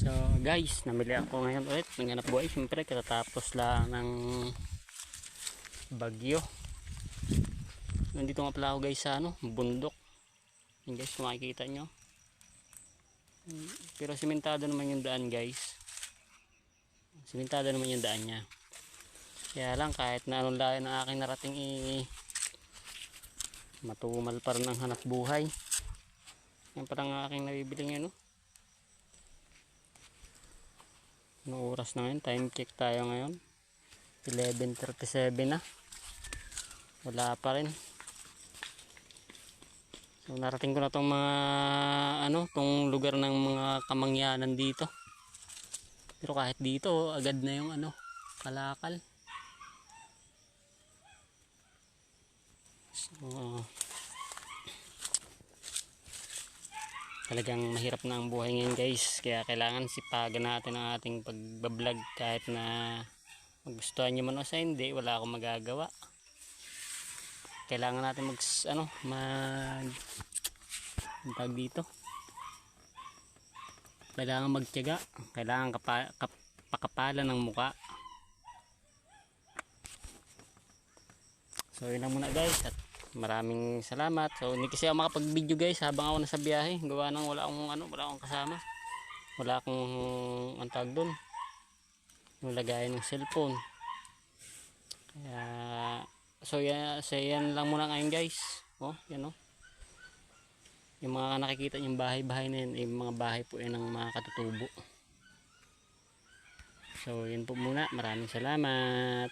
So guys, namili ako ngayon ulit ng hanap buhay. Siyempre katatapos lang ng bagyo. Nandito nga pala ako guys sa bundok. Yan guys, kung makikita nyo. Pero simentado naman yung daan guys. Simentado naman yung daan nya. Kaya lang kahit na anong layo ng aking narating matumal pa rin ang hanap buhay. Yan pa lang aking nabibili ngayon. Anong oras na ngayon? Time check tayo ngayon. 11:37 na. Wala pa rin. So narating ko na tong mga tong lugar ng mga kamangyanan dito. Pero kahit dito agad na yung kalakal. So talagang mahirap na ang buhay ngayon guys, kaya kailangan sipagan natin ang ating pagbablog kahit na magustuhan nyo man o sa hindi, wala akong magagawa. Kailangan natin tag dito, kailangan magtiyaga, kailangan pakapalan ng muka. So yun lang muna guys, at maraming salamat. So hindi kasi ako makapag-video guys habang ako nasa biyahe. Gawa ng wala akong kasama. Wala akong antag doon. Yung lagayan ng cellphone. Kaya so yan lang muna ngayon guys. Oh, yan oh. Yung mga nakikita yung bahay-bahay na yan, yung mga bahay po yan ng mga katutubo. So yun po muna. Maraming salamat.